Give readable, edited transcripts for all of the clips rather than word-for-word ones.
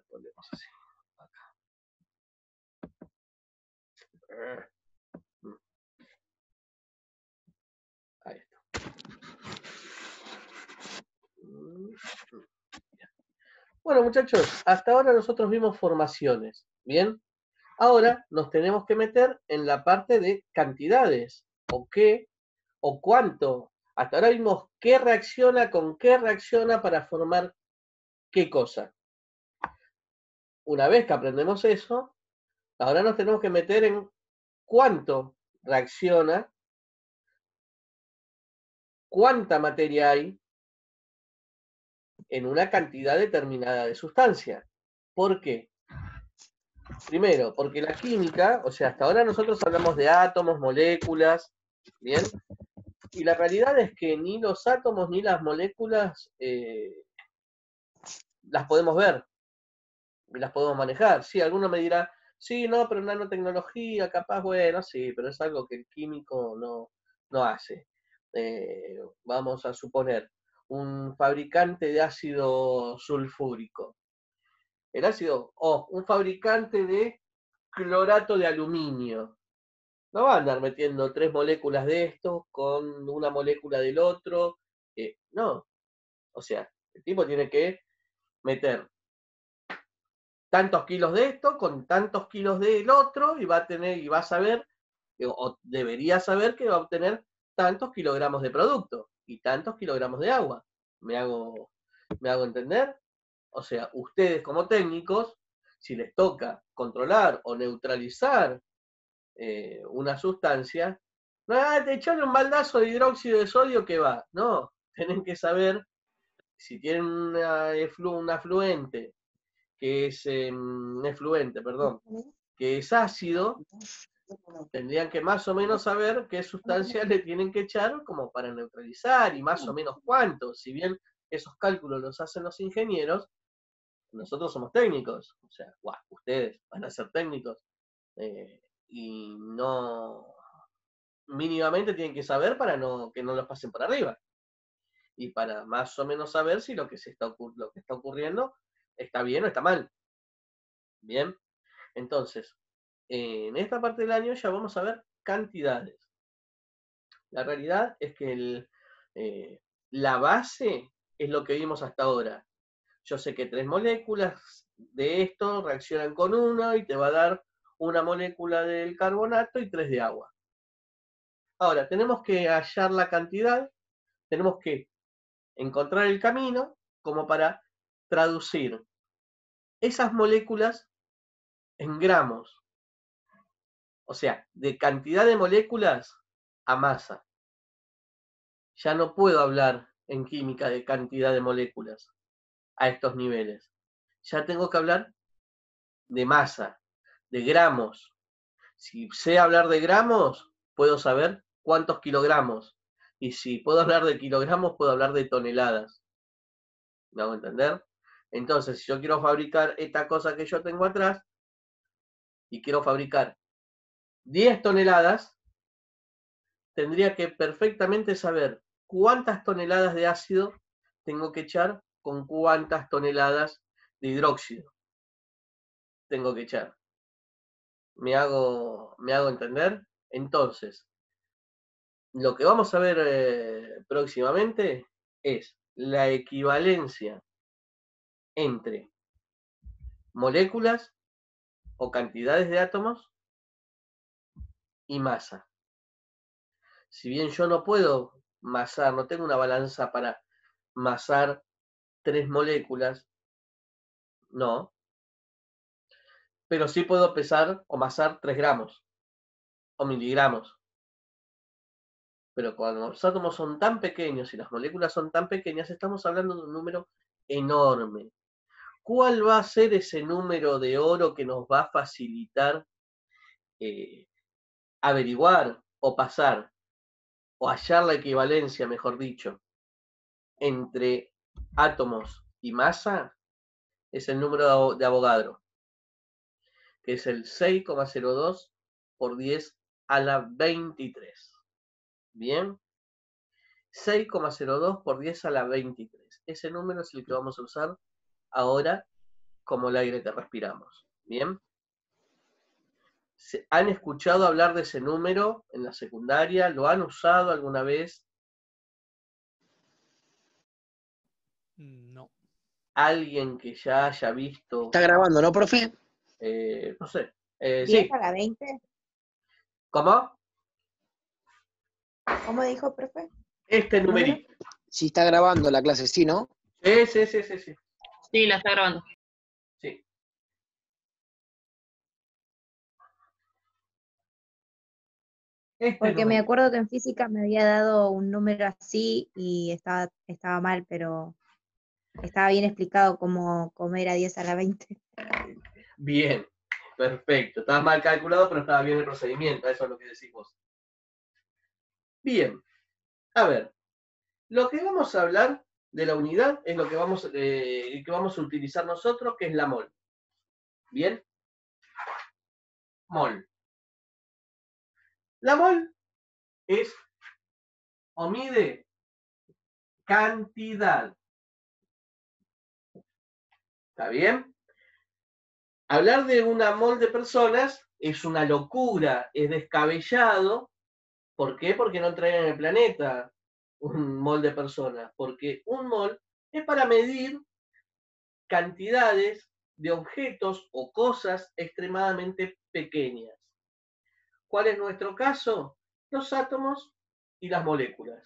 Ponemos así. Acá. Ahí está. Bueno, muchachos, hasta ahora nosotros vimos formaciones, ¿bien? Ahora nos tenemos que meter en la parte de cantidades, o qué, o cuánto. Hasta ahora vimos qué reacciona con qué reacciona para formar qué cosa. Una vez que aprendemos eso, ahora nos tenemos que meter en cuánto reacciona, cuánta materia hay en una cantidad determinada de sustancia. ¿Por qué? Primero, porque la química, o sea, hasta ahora nosotros hablamos de átomos, moléculas, ¿bien? Y la realidad es que ni los átomos ni las moléculas las podemos ver, las podemos manejar. Sí, alguno me dirá, sí, no, pero nanotecnología, capaz, bueno, sí, pero es algo que el químico no hace. Vamos a suponer, un fabricante de ácido sulfúrico. El ácido, un fabricante de clorato de aluminio. No va a andar metiendo 3 moléculas de esto con una molécula del otro. No. O sea, el tipo tiene que meter tantos kilos de esto con tantos kilos del otro y va a tener, y va a saber, o debería saber que va a obtener tantos kilogramos de producto y tantos kilogramos de agua. ¿Me hago entender? O sea, ustedes como técnicos, si les toca controlar o neutralizar una sustancia, no, te echarle un baldazo de hidróxido de sodio que va. No, tienen que saber si tienen un afluente que es efluente, perdón, que es ácido, tendrían que más o menos saber qué sustancias le tienen que echar como para neutralizar y más o menos cuánto. Si bien esos cálculos los hacen los ingenieros, nosotros somos técnicos, o sea, ustedes van a ser técnicos y no mínimamente tienen que saber para que no los pasen por arriba y para más o menos saber si lo que está ocurriendo está bien o está mal. Bien, entonces, en esta parte del año ya vamos a ver cantidades. La realidad es que la base es lo que vimos hasta ahora. Yo sé que 3 moléculas de esto reaccionan con una y te va a dar una molécula del carbonato y 3 de agua. Ahora, tenemos que hallar la cantidad, tenemos que encontrar el camino como para traducir esas moléculas en gramos. O sea, de cantidad de moléculas a masa. Ya no puedo hablar en química de cantidad de moléculas a estos niveles. Ya tengo que hablar de masa, de gramos. Si sé hablar de gramos, puedo saber cuántos kilogramos. Y si puedo hablar de kilogramos, puedo hablar de toneladas. ¿Me hago entender? Entonces, si yo quiero fabricar esta cosa que yo tengo atrás y quiero fabricar 10 toneladas, tendría que perfectamente saber cuántas toneladas de ácido tengo que echar con cuántas toneladas de hidróxido tengo que echar. ¿Me hago entender? Entonces, lo que vamos a ver próximamente es la equivalencia entre moléculas o cantidades de átomos y masa. Si bien yo no puedo masar, no tengo una balanza para masar 3 moléculas, no, pero sí puedo pesar o masar 3 gramos o miligramos. Pero cuando los átomos son tan pequeños y las moléculas son tan pequeñas, estamos hablando de un número enorme. ¿Cuál va a ser ese número de oro que nos va a facilitar averiguar o pasar o hallar la equivalencia, mejor dicho, entre átomos y masa? Es el número de Avogadro, que es el 6,02 por 10 a la 23. Bien, 6,02 por 10 a la 23. Ese número es el que vamos a usar ahora como el aire que respiramos. ¿Bien? ¿Han escuchado hablar de ese número en la secundaria? ¿Lo han usado alguna vez? No. ¿Alguien que ya haya visto? Está grabando, ¿no, profe? No sé. 10 Sí. a la 20. ¿Cómo? ¿Cómo dijo, profe? Este numerito. Si está grabando la clase, sí, ¿no? Sí. Sí, la está grabando. Sí. Porque me acuerdo que en física me había dado un número así y estaba mal, pero estaba bien explicado cómo era 10 a la 20. Bien, perfecto. Estaba mal calculado, pero estaba bien el procedimiento. Eso es lo que decís vos. Bien. A ver, lo que vamos a hablar de la unidad es lo que vamos a utilizar nosotros, que es la mol. ¿Bien? Mol. La mol es o mide cantidad. ¿Está bien? Hablar de una mol de personas es una locura, es descabellado. ¿Por qué? Porque no traen en el planeta un mol de personas. Porque un mol es para medir cantidades de objetos o cosas extremadamente pequeñas. ¿Cuál es nuestro caso? Los átomos y las moléculas.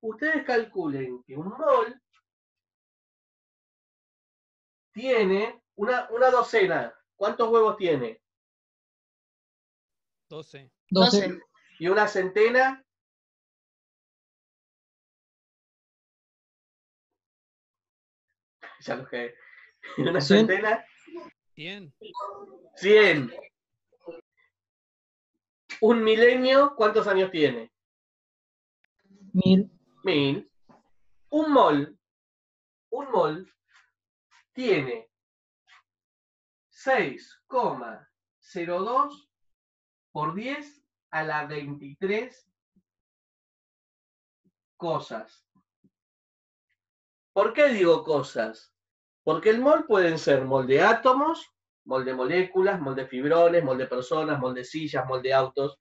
Ustedes calculen que un mol tiene una docena. ¿Cuántos huevos tiene? 12. 12. ¿Y una centena? Ya lo que. ¿Y una centena? 100. 100. ¿Un milenio cuántos años tiene? 1000. 1000. Un mol tiene 6,02 por 10 a la 23 cosas. ¿Por qué digo cosas? Porque el mol pueden ser mol de átomos, mol de moléculas, mol de fibrones, mol de personas, mol de sillas, mol de autos.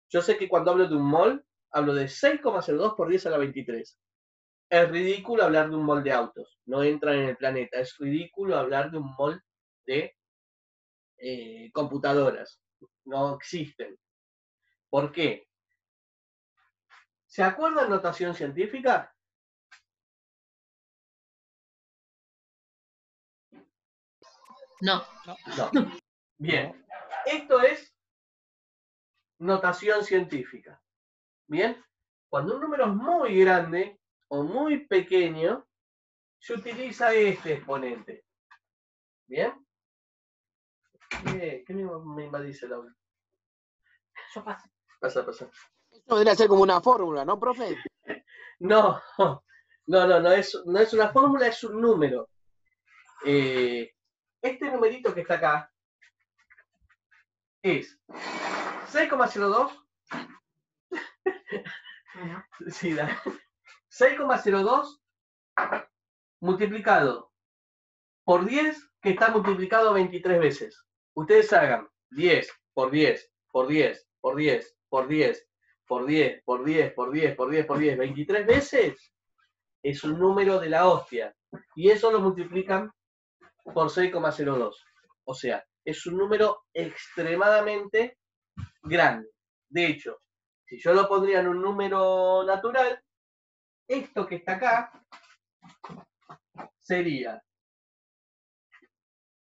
Yo sé que cuando hablo de un mol, hablo de 6,02 por 10 a la 23. Es ridículo hablar de un mol de autos. No entran en el planeta. Es ridículo hablar de un mol de computadoras. No existen. ¿Por qué? ¿Se acuerdan notación científica? No. No. Bien. Esto es notación científica. Bien. Cuando un número es muy grande o muy pequeño, se utiliza este exponente. ¿Bien? ¿Qué me invadís el audio? Yo paso. Pasa. Eso podría ser como una fórmula, ¿no, profe? No es una fórmula, es un número. Este numerito que está acá es 6,02. Sí, 6,02 multiplicado por 10, que está multiplicado 23 veces. Ustedes hagan 10 por 10 por 10 por 10 por 10 por 10 por 10 por 10 por 10 por 10, 23 veces. Es un número de la hostia. Y eso lo multiplican por 6,02. O sea, es un número extremadamente grande. De hecho, si yo lo pondría en un número natural, esto que está acá sería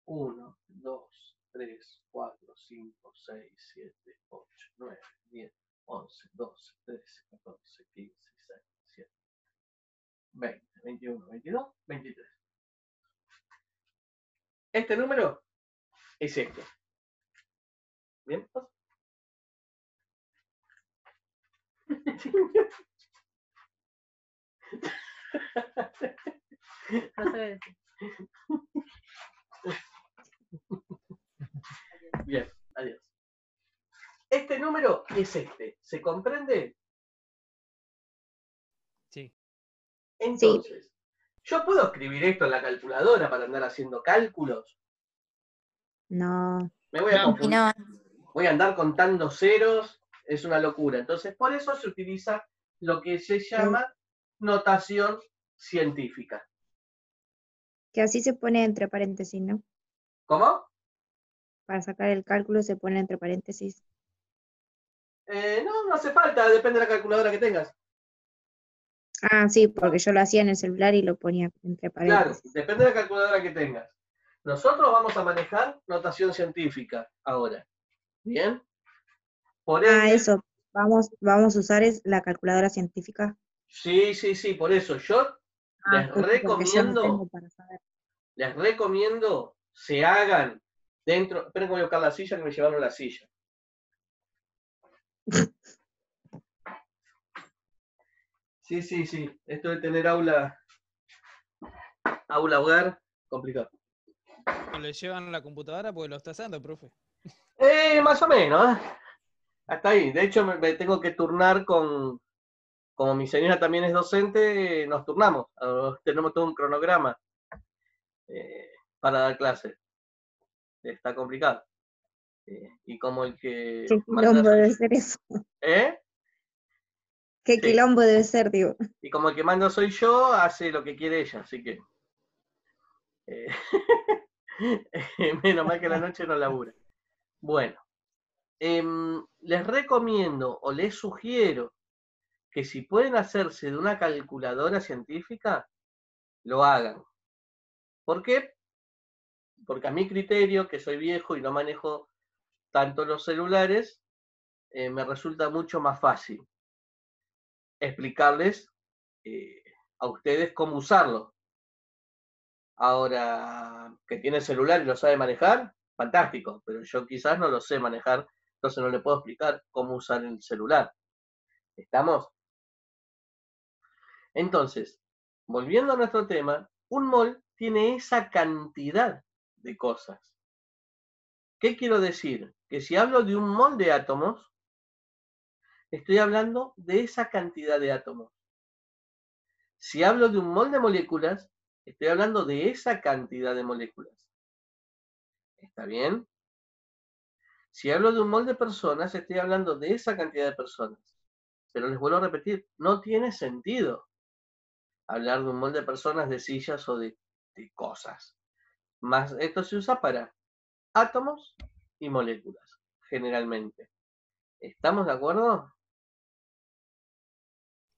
1, 2, 3, 4, 5, 6, 7, 8, 9, 10, 11, 12, 13, 14, 15, 16, 17, 20, 21, 22, 23. Este número es este. ¿Bien? Bien, adiós. Este número es este. ¿Se comprende? Sí. Entonces, ¿Yo puedo escribir esto en la calculadora para andar haciendo cálculos? No. Me voy a No. confundir. No, Voy a andar contando ceros, es una locura. Entonces, por eso se utiliza lo que se llama notación científica. que así se pone entre paréntesis, ¿no? ¿Cómo? Para sacar el cálculo se pone entre paréntesis. No hace falta, depende de la calculadora que tengas. Ah, sí, porque yo lo hacía en el celular y lo ponía entre Claro, paréntesis. depende de la calculadora que tengas. Nosotros vamos a manejar notación científica ahora. ¿Bien? Por Ah, ende, eso. Vamos a usar la calculadora científica. sí, por eso yo Ah, les justo porque yo no tengo recomiendo, para saber. se hagan dentro. Esperen que voy a buscar la silla, que me llevaron la silla. Sí. Esto de tener aula hogar, complicado. ¿O le llevan la computadora porque lo está haciendo, profe? Más o menos, ¿eh? Hasta ahí. De hecho, me tengo que turnar con. Como mi señora también es docente, nos turnamos. Tenemos todo un cronograma para dar clases. Está complicado. Y como el que Qué manda quilombo soy debe yo. ser eso. ¿Eh? Qué Sí. quilombo debe ser, digo. Y como el que manda soy yo, hace lo que quiere ella, así que. eh, menos mal que la noche no labura. Bueno, les recomiendo o les sugiero que si pueden hacerse de una calculadora científica, lo hagan. ¿Por qué? Porque a mi criterio, que soy viejo y no manejo tanto los celulares, me resulta mucho más fácil explicarles a ustedes cómo usarlo. Ahora, que tiene celular y lo sabe manejar, fantástico, pero yo quizás no lo sé manejar, entonces no le puedo explicar cómo usar el celular. ¿Estamos? Entonces, volviendo a nuestro tema, un mol tiene esa cantidad de cosas. ¿Qué quiero decir? Que si hablo de un mol de átomos, estoy hablando de esa cantidad de átomos. Si hablo de un mol de moléculas, estoy hablando de esa cantidad de moléculas. ¿Está bien? Si hablo de un mol de personas, estoy hablando de esa cantidad de personas. Pero les vuelvo a repetir, no tiene sentido hablar de un mol de personas, de sillas o de cosas. Más esto se usa para átomos y moléculas, generalmente. ¿Estamos de acuerdo?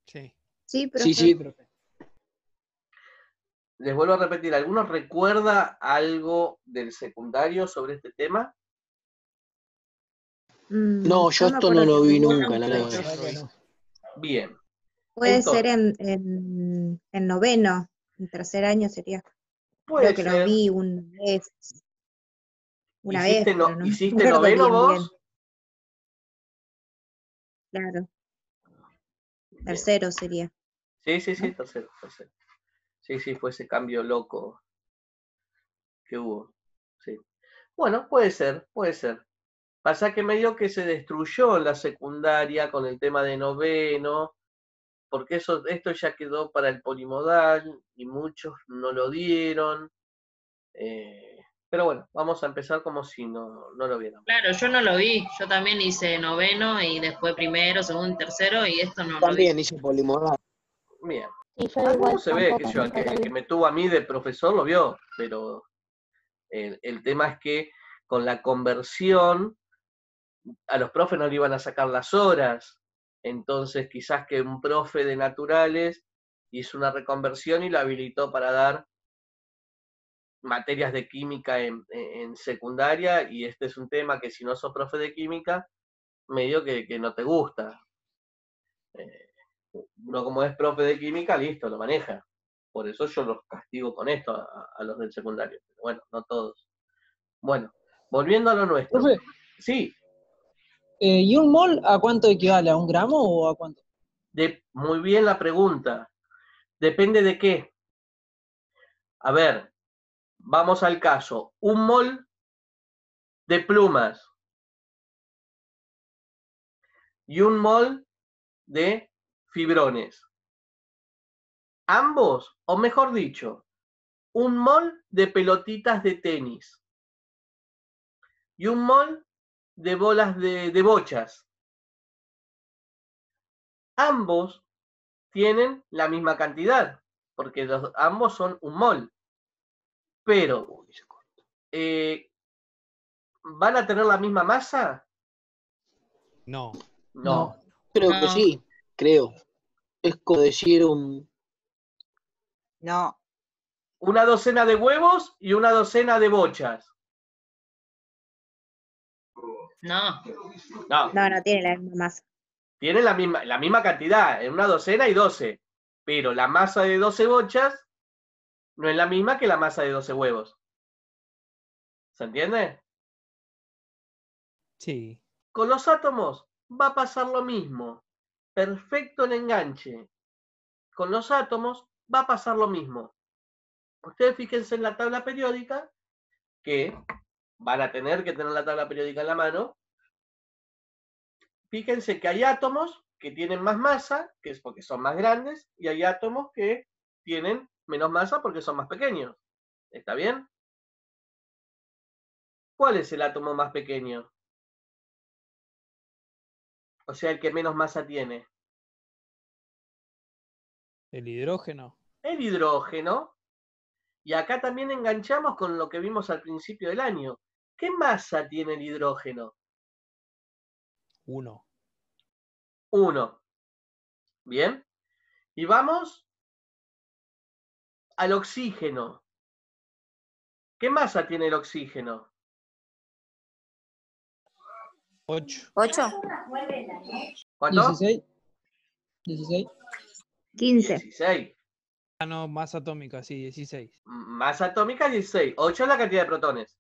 Sí. Sí, Sí, profe. profe. Les vuelvo a repetir, ¿alguno recuerda algo del secundario sobre este tema? No, yo me esto no acuerdo lo que vi vi nunca, la No, verdad. yo no lo vi. Bien. puede ser Entonces, en noveno, en tercer año sería. puede Creo que lo ser. vi una vez, pero no me ¿Hiciste acuerdo noveno bien. vos? Claro, Bien. tercero sería. Sí, ¿no? tercero. Sí, fue ese cambio loco que hubo. Sí. Bueno, puede ser. Pasa que medio que se destruyó la secundaria con el tema de noveno, porque esto ya quedó para el polimodal y muchos no lo dieron. Pero bueno, vamos a empezar como si no lo vieran. Claro, yo no lo vi. Yo también hice noveno y después primero, segundo, tercero y esto no lo vi. También hice polimodal. Bien. Y yo Alguno igual se ve, que tampoco yo, nunca lo el que vi. me tuvo a mí de profesor lo vio, pero el tema es que con la conversión a los profes no le iban a sacar las horas, entonces quizás que un profe de naturales hizo una reconversión y lo habilitó para dar materias de química en secundaria, y este es un tema que si no sos profe de química, medio que no te gusta. Uno como es profe de química, listo, lo maneja. Por eso yo los castigo con esto a los del secundario. Pero bueno, no todos. Bueno, volviendo a lo nuestro. Profe, Sí, ¿y un mol a cuánto equivale? ¿A un gramo o a cuánto? muy bien la pregunta. Depende de qué. A ver, vamos al caso. Un mol de plumas y un mol de fibrones. ambos, o mejor dicho, un mol de pelotitas de tenis y un mol de bolas de bochas. Ambos tienen la misma cantidad, porque ambos son un mol. Pero, ¿van a tener la misma masa? No. No. Creo No. que sí, creo. Es como decir No, Una docena de huevos y una docena de bochas. No. No, No, no tiene la misma masa. tienen la misma cantidad, en una docena y 12. Pero la masa de 12 bochas no es la misma que la masa de 12 huevos. ¿Se entiende? Sí. Con los átomos va a pasar lo mismo. Perfecto el enganche. Con los átomos va a pasar lo mismo. Ustedes fíjense en la tabla periódica, que van a tener que tener la tabla periódica en la mano. Fíjense que hay átomos que tienen más masa, que es porque son más grandes, y hay átomos que tienen menos masa porque son más pequeños. ¿Está bien? ¿Cuál es el átomo más pequeño? O sea, el que menos masa tiene. El hidrógeno. El hidrógeno. Y acá también enganchamos con lo que vimos al principio del año. ¿Qué masa tiene el hidrógeno? 1. 1. Bien. Y vamos al oxígeno. ¿Qué masa tiene el oxígeno? 8. 8. ¿Cuánto? 16. 16. 15. 16. Ah, no, masa atómica, sí, 16. Masa atómica 16. 8 es la cantidad de protones.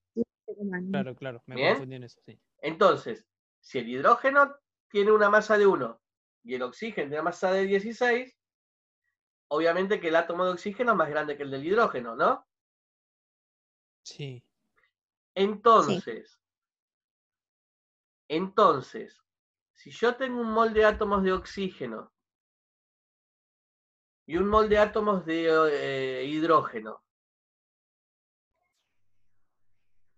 Claro, claro, me Bien. confundí en eso, sí. Entonces, si el hidrógeno tiene una masa de 1 y el oxígeno tiene una masa de 16, obviamente que el átomo de oxígeno es más grande que el del hidrógeno, ¿no? Sí. Entonces, si yo tengo un mol de átomos de oxígeno y un mol de átomos de hidrógeno,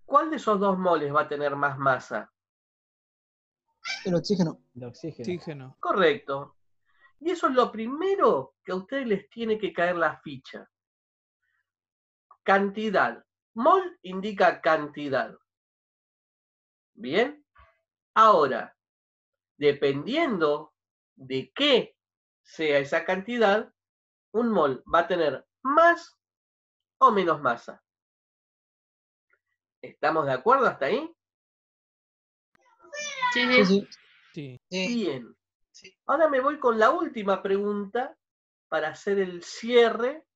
¿cuál de esos dos moles va a tener más masa? El oxígeno. De oxígeno. Oxígeno. Correcto. Y eso es lo primero que a ustedes les tiene que caer la ficha. Cantidad. Mol indica cantidad. Bien. Ahora, dependiendo de qué sea esa cantidad, un mol va a tener más o menos masa. ¿Estamos de acuerdo hasta ahí? Sí, Sí, sí. sí. Sí. Bien. Ahora me voy con la última pregunta para hacer el cierre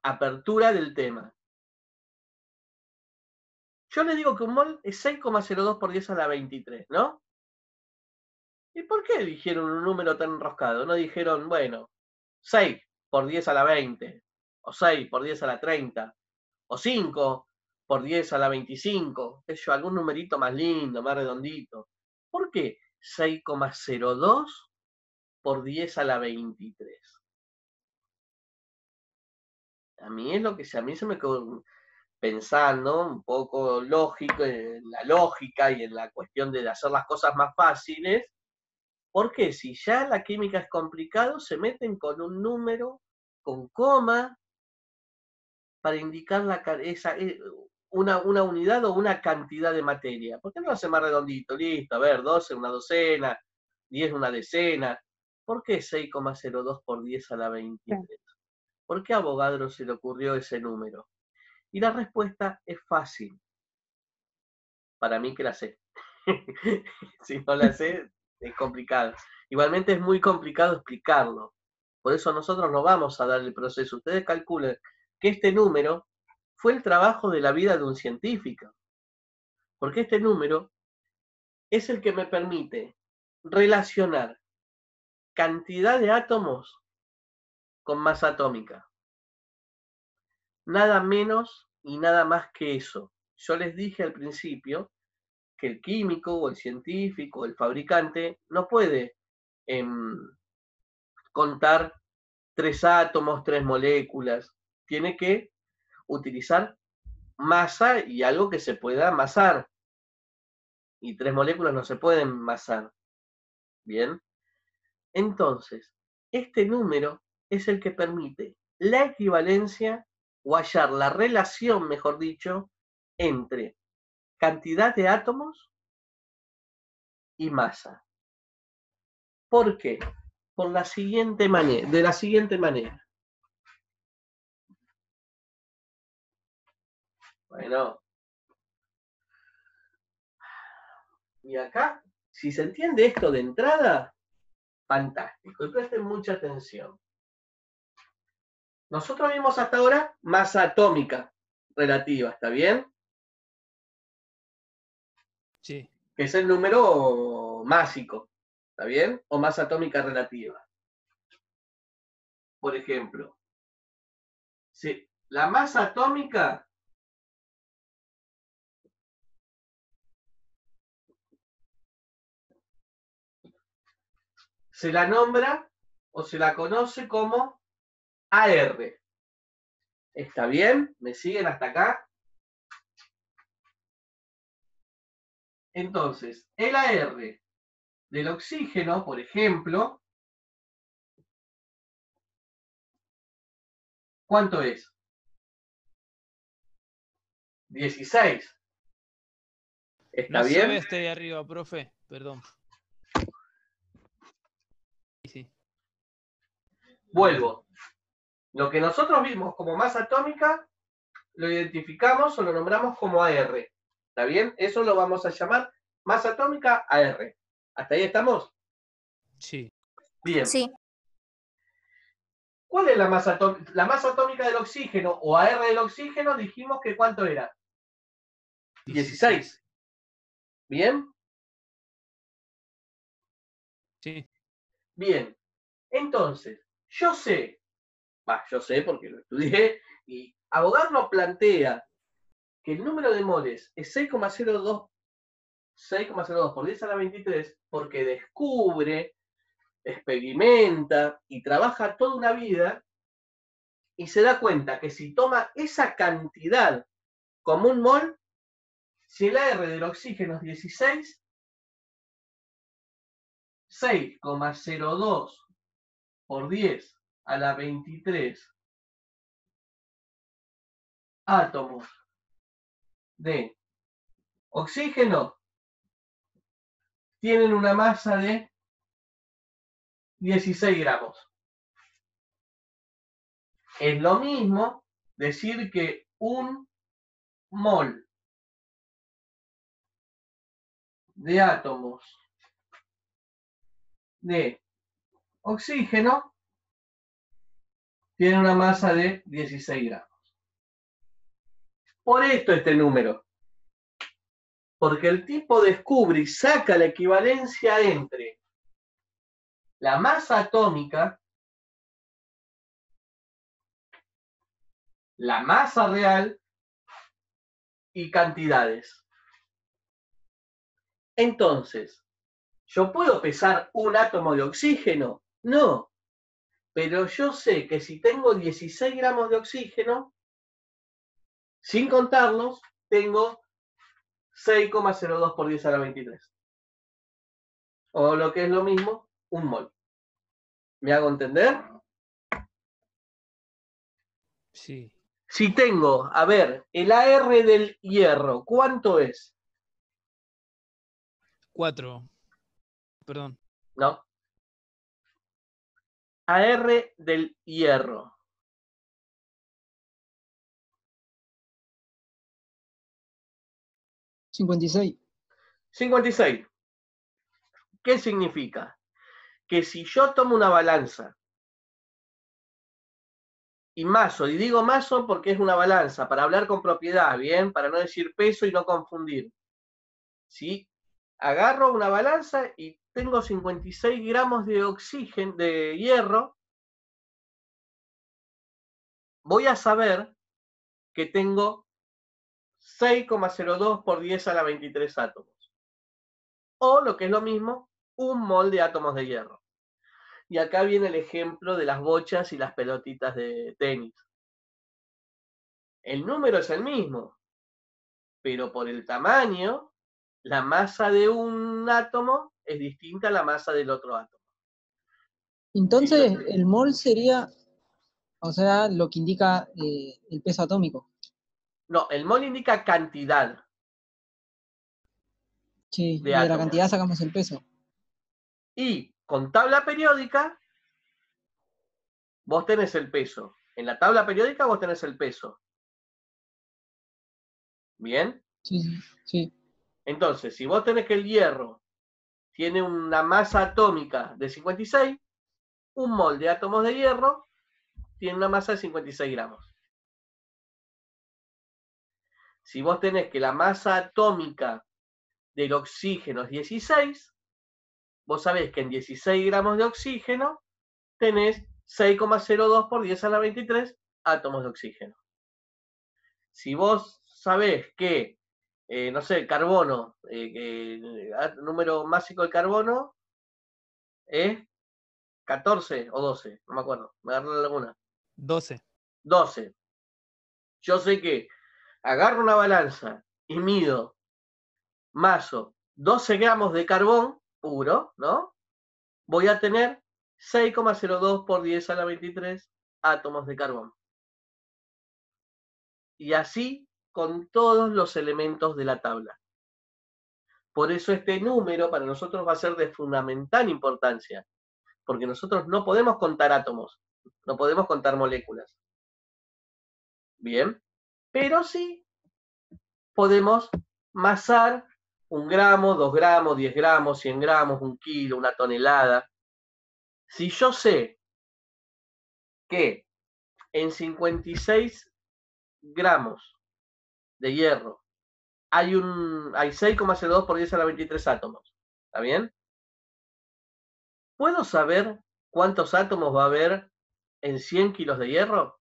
apertura del tema. Yo le digo que un mol es 6,02 por 10 a la 23, ¿no? ¿Y por qué dijeron un número tan enroscado? No dijeron, bueno, 6 por 10 a la 20, o 6 por 10 a la 30, o 5 por 10 a la 25, eso, algún numerito más lindo, más redondito. ¿Por qué 6,02 por 10 a la 23? A mí es lo que a mí se me quedó pensando un poco lógico, en la lógica y en la cuestión de hacer las cosas más fáciles. Porque si ya la química es complicado, se meten con un número, con coma, para indicar una unidad o una cantidad de materia. ¿Por qué no lo hace más redondito? Listo, a ver, 12 una docena, 10 una decena. ¿Por qué 6,02 por 10 a la 23? ¿Por qué a Avogadro se le ocurrió ese número? Y la respuesta es fácil. Para mí que la sé. Si no la sé, es complicado. Igualmente es muy complicado explicarlo. Por eso nosotros no vamos a dar el proceso. Ustedes calculen que este número fue el trabajo de la vida de un científico. Porque este número es el que me permite relacionar cantidad de átomos con masa atómica. Nada menos y nada más que eso. Yo les dije al principio que el químico o el científico o el fabricante no puede contar 3 átomos, 3 moléculas. Tiene que utilizar masa y algo que se pueda amasar. Y 3 moléculas no se pueden amasar. Bien. Entonces, este número es el que permite la equivalencia o hallar la relación, mejor dicho, entre cantidad de átomos y masa. ¿Por qué? De la siguiente manera. Bueno. Y acá, si se entiende esto de entrada, fantástico. Y presten mucha atención. Nosotros vimos hasta ahora masa atómica relativa, ¿está bien? Sí. Que es el número másico, ¿está bien? O masa atómica relativa. Por ejemplo, si la masa atómica se la nombra o se la conoce como AR. ¿Está bien? ¿Me siguen hasta acá? Entonces, el AR del oxígeno, por ejemplo, ¿cuánto es? 16. ¿Está No se bien? ve este de arriba, profe. Perdón. Sí. Vuelvo. Lo que nosotros vimos como masa atómica, lo identificamos o lo nombramos como AR. ¿Está bien? Eso lo vamos a llamar masa atómica AR. ¿Hasta ahí estamos? Sí. Bien. Sí. ¿Cuál es la masa atómica? La masa atómica del oxígeno o AR del oxígeno dijimos que ¿cuánto era? 16. ¿Bien? Sí. Bien. Entonces, yo sé porque lo estudié, y Avogadro plantea que el número de moles es 6,02 por 10 a la 23 porque descubre, experimenta y trabaja toda una vida y se da cuenta que si toma esa cantidad como un mol, si el AR del oxígeno es 16, 6,02 por 10 a la 23 átomos de oxígeno tienen una masa de 16 gramos. Es lo mismo decir que un mol de átomos de oxígeno tiene una masa de 16 gramos. Por esto este número. Porque el tipo descubre y saca la equivalencia entre la masa atómica, la masa real y cantidades. Entonces, ¿yo puedo pesar un átomo de oxígeno? No. Pero yo sé que si tengo 16 gramos de oxígeno, sin contarlos, tengo 6,02 por 10 a la 23. O lo que es lo mismo, un mol. ¿Me hago entender? Sí. Si tengo, a ver, el AR del hierro, ¿cuánto es? 4. Perdón. ¿No? AR del hierro. 56. 56. ¿Qué significa? Que si yo tomo una balanza y maso, y digo maso porque es una balanza, para hablar con propiedad, ¿bien? Para no decir peso y no confundir. ¿Sí? Agarro una balanza y tengo 56 gramos de oxígeno, de hierro, voy a saber que tengo 6,02 por 10 a la 23 átomos. O, lo que es lo mismo, un mol de átomos de hierro. Y acá viene el ejemplo de las bochas y las pelotitas de tenis. El número es el mismo, pero por el tamaño, la masa de un átomo es distinta a la masa del otro átomo. Entonces, el mol sería, o sea, lo que indica el peso atómico. No, el mol indica cantidad Sí, de y de la átomos. cantidad sacamos el peso. Y con tabla periódica, vos tenés el peso. En la tabla periódica vos tenés el peso. ¿Bien? Sí, sí, sí. Entonces, si vos tenés que el hierro tiene una masa atómica de 56, un mol de átomos de hierro tiene una masa de 56 gramos. Si vos tenés que la masa atómica del oxígeno es 16, vos sabés que en 16 gramos de oxígeno tenés 6,02 por 10 a la 23 átomos de oxígeno. Si vos sabés que, no sé, el carbono, el número másico del carbono es 14 o 12, no me acuerdo, me agarré la laguna. 12. 12. Yo sé que agarro una balanza y mido maso 12 gramos de carbón puro, ¿no? Voy a tener 6,02 por 10 a la 23 átomos de carbón. Y así con todos los elementos de la tabla. Por eso este número para nosotros va a ser de fundamental importancia, porque nosotros no podemos contar átomos, no podemos contar moléculas. Bien, pero sí podemos masar 1 gramo, 2 gramos, 10 gramos, 100 gramos, 1 kilo, 1 tonelada. Si yo sé que en 56 gramos de hierro hay 6,02 por 10 a la 23 átomos, ¿está bien? ¿Puedo saber cuántos átomos va a haber en 100 kilos de hierro?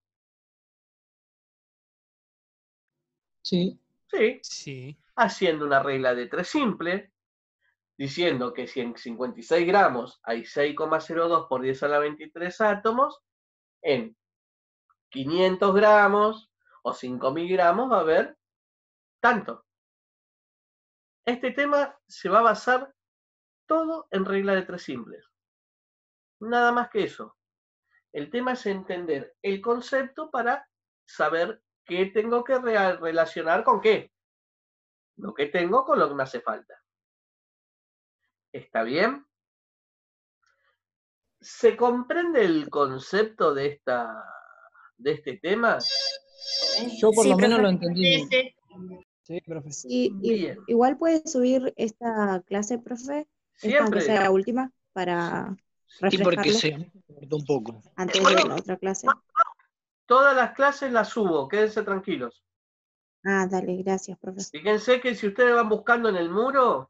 Sí. Sí, Sí. haciendo una regla de 3 simple, diciendo que si en 56 gramos hay 6,02 por 10 a la 23 átomos, en 500 gramos o 5.000 gramos va a haber tanto. Este tema se va a basar todo en regla de 3 simples. Nada más que eso. El tema es entender el concepto para saber qué tengo que relacionar con qué. Lo que tengo con lo que me hace falta. ¿Está bien? ¿Se comprende el concepto de este tema? Yo por Sí, lo menos profe. lo entendí Sí, bien. sí. Sí, profe. Sí, Bien. igual puede subir esta clase, profe, esta aunque Siempre. sea la última, para Y porque refrescarlo se me cortó un poco. antes de la otra clase. Todas las clases las subo, quédense tranquilos. Ah, dale, gracias, profe. Fíjense que si ustedes van buscando en el muro,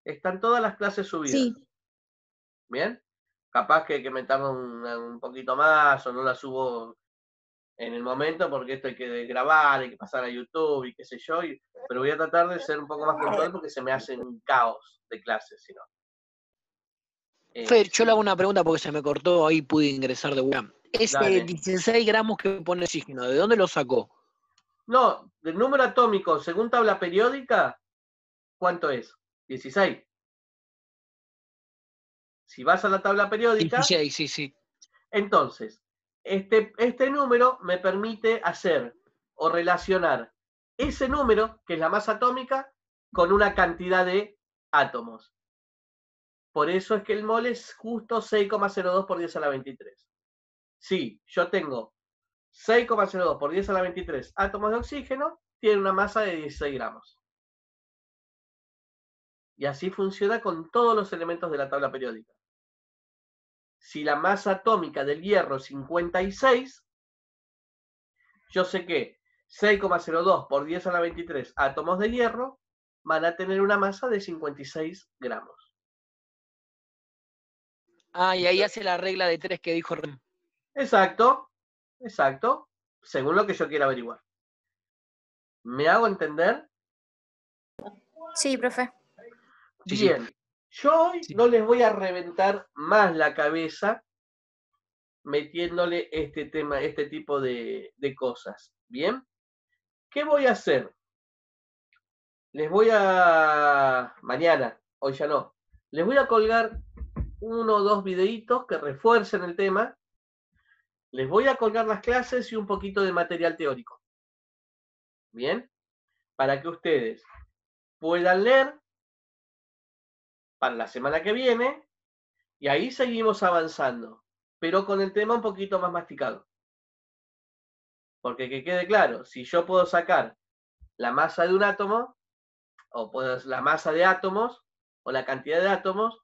están todas las clases subidas. Sí, ¿Bien? Capaz que me tarda un poquito más o no la subo en el momento porque esto hay que grabar, hay que pasar a YouTube y qué sé yo, pero voy a tratar de ser un poco más puntual porque se me hace un caos de clases, si no. Fer, yo Sí, le hago una pregunta porque se me cortó, ahí pude ingresar de vuelta. Ese dale. 16 gramos que pone oxígeno, ¿de dónde lo sacó? No, del número atómico, según tabla periódica, ¿cuánto es? 16. Si vas a la tabla periódica, 16, sí, sí. entonces, este número me permite hacer o relacionar ese número, que es la masa atómica, con una cantidad de átomos. Por eso es que el mol es justo 6,02 por 10 a la 23. Si yo tengo 6,02 por 10 a la 23 átomos de oxígeno, tiene una masa de 16 gramos. Y así funciona con todos los elementos de la tabla periódica. Si la masa atómica del hierro es 56, yo sé que 6,02 por 10 a la 23 átomos de hierro van a tener una masa de 56 gramos. Ah, y ahí hace la regla de 3 que dijo Rem. Exacto, exacto, según lo que yo quiera averiguar. ¿Me hago entender? sí, profe. Sí, sí. Bien, yo hoy Sí. no les voy a reventar más la cabeza metiéndole este tema, este tipo de cosas. ¿Bien? ¿Qué voy a hacer? Les voy a... Mañana, hoy ya no. Les voy a colgar 1 o 2 videitos que refuercen el tema. Les voy a colgar las clases y un poquito de material teórico. ¿Bien? Para que ustedes puedan leer para la semana que viene y ahí seguimos avanzando, pero con el tema un poquito más masticado. Porque que quede claro, si yo puedo sacar la masa de un átomo, o la masa de átomos, o la cantidad de átomos,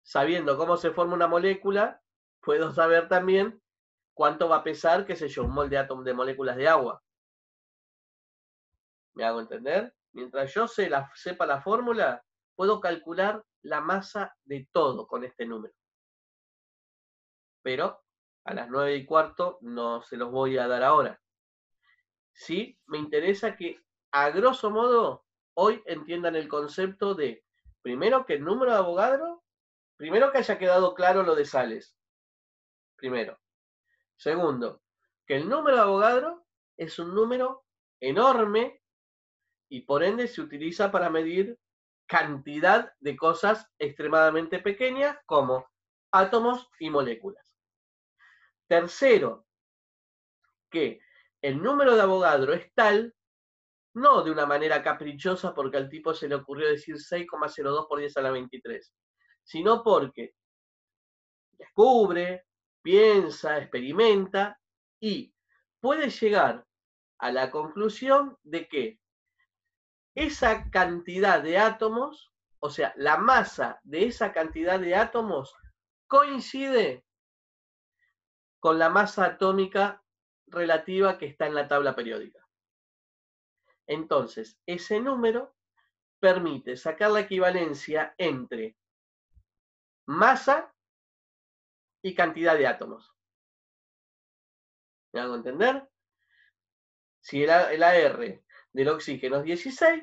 sabiendo cómo se forma una molécula, puedo saber también cuánto va a pesar, qué sé yo, un mol de moléculas de agua. ¿Me hago entender? Mientras yo sepa la fórmula, puedo calcular la masa de todo con este número. Pero a las 9:15 no se los voy a dar ahora. Sí, me interesa que, a grosso modo, hoy entiendan el concepto de, primero, que el número de Avogadro, primero que haya quedado claro lo de sales. Primero. Segundo, que el número de Avogadro es un número enorme y por ende se utiliza para medir cantidad de cosas extremadamente pequeñas como átomos y moléculas. Tercero, que el número de Avogadro es tal, no de una manera caprichosa porque al tipo se le ocurrió decir 6,02 por 10 a la 23, sino porque descubre, piensa, experimenta y puede llegar a la conclusión de que esa cantidad de átomos, o sea, la masa de esa cantidad de átomos coincide con la masa atómica relativa que está en la tabla periódica. Entonces, ese número permite sacar la equivalencia entre masa y cantidad de átomos. ¿Me hago entender? Si el AR del oxígeno es 16,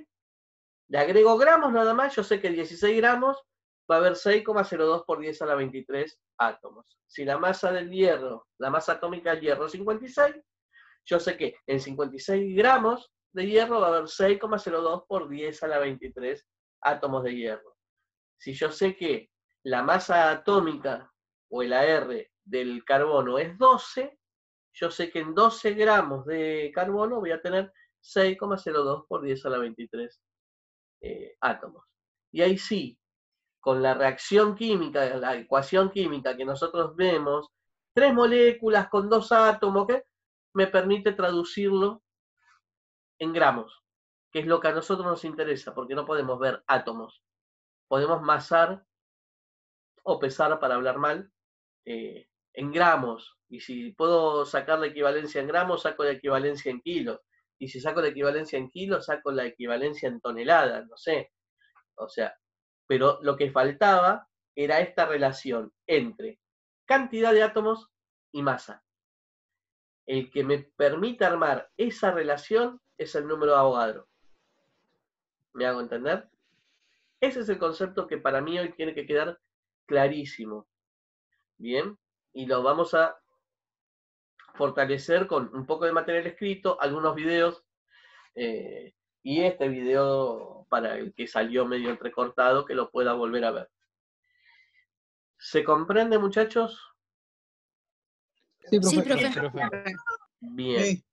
le agrego gramos nada más, yo sé que 16 gramos va a haber 6,02 por 10 a la 23 átomos. Si la masa del hierro, la masa atómica del hierro es 56, yo sé que en 56 gramos de hierro va a haber 6,02 por 10 a la 23 átomos de hierro. Si yo sé que la masa atómica o el AR del carbono es 12, yo sé que en 12 gramos de carbono voy a tener 6,02 por 10 a la 23 átomos. Y ahí sí, con la reacción química, la ecuación química que nosotros vemos, 3 moléculas con 2 átomos, que me permite traducirlo en gramos, que es lo que a nosotros nos interesa, porque no podemos ver átomos. Podemos masar o pesar, para hablar mal, en gramos. Y si puedo sacar la equivalencia en gramos, saco la equivalencia en kilos. Y si saco la equivalencia en kilos, saco la equivalencia en toneladas, no sé. O sea, pero lo que faltaba era esta relación entre cantidad de átomos y masa. El que me permite armar esa relación es el número de Avogadro. ¿Me hago entender? Ese es el concepto que para mí hoy tiene que quedar clarísimo. Bien, y lo vamos a fortalecer con un poco de material escrito, algunos videos, y este video para el que salió medio entrecortado, que lo pueda volver a ver. ¿Se comprende, muchachos? Sí, Sí, profe. profe. Bien. Sí.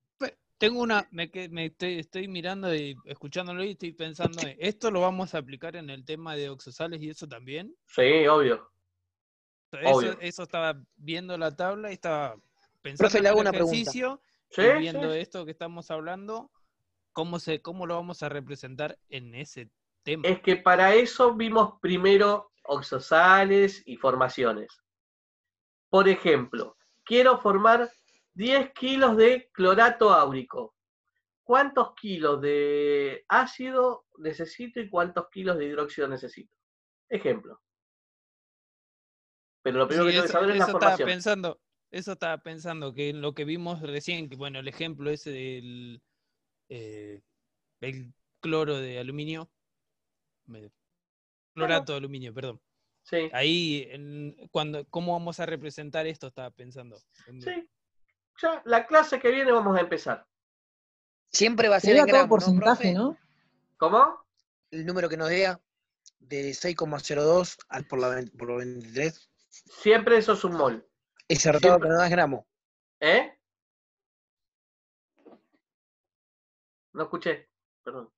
Tengo una, estoy mirando y escuchándolo y estoy pensando, ¿esto lo vamos a aplicar en el tema de oxosales y eso también? Sí, obvio. Obvio. Eso estaba viendo la tabla y estaba pensando Profe, le en hago el una pregunta. ejercicio Sí, y viendo sí. esto que estamos hablando, ¿cómo lo vamos a representar en ese tema? Es que para eso vimos primero oxosales y formaciones. Por ejemplo, quiero formar 10 kilos de clorato áurico. ¿Cuántos kilos de ácido necesito y cuántos kilos de hidróxido necesito? Ejemplo. Pero lo primero Sí, que tengo que saber es la formación. eso estaba pensando, que en lo que vimos recién, que bueno, el ejemplo ese del el cloro de aluminio, clorato de aluminio, perdón. Sí, Ahí, ¿cómo vamos a representar esto? Estaba pensando. sí. Ya la clase que viene vamos a empezar. Siempre va a ser Sería en todo gramos, ¿no, porcentaje, profe? ¿no? ¿Cómo? El número que nos dé de 6,02 por la 23. Siempre eso es un mol. Ese resultado Siempre. que nos da es gramo. ¿Eh? No escuché, perdón.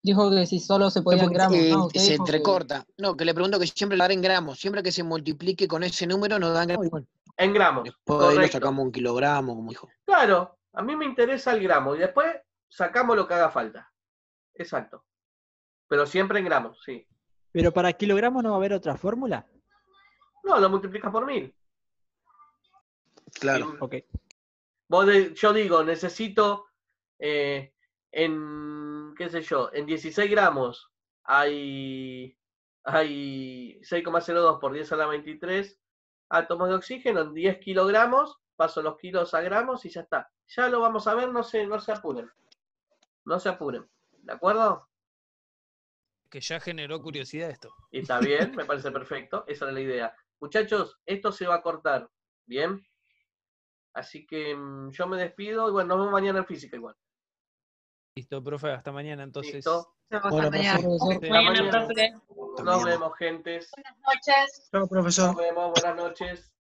Dijo que si solo se podía en gramos, ¿no? Usted Se dijo que entrecorta. No, que le pregunto que siempre lo hará en gramos. Siempre que se multiplique con ese número nos dan gramos. Y bueno, En gramos, después ahí lo correcto. sacamos un kilogramo, como dijo. Claro, a mí me interesa el gramo y después sacamos lo que haga falta. Exacto. Pero siempre en gramos, sí. Pero para kilogramos no va a haber otra fórmula. No, lo multiplicas por 1000. Claro. Ok. Yo digo, necesito qué sé yo, en 16 gramos hay 6,02 por 10 a la 23 átomos de oxígeno, en 10 kilogramos, paso los kilos a gramos y ya está. Ya lo vamos a ver, no se apuren. No se apuren. ¿De acuerdo? Que ya generó curiosidad esto. Y está bien, me parece perfecto. Esa era la idea. Muchachos, esto se va a cortar. ¿Bien? Así que yo me despido y bueno, nos vemos mañana en física igual. Listo, profe, hasta mañana entonces. Listo. Bueno, mañana. profesor. Sí. Mañana, mañana. profe. Nos vemos, gentes. Buenas noches. Chao, profesor. Nos vemos, buenas noches.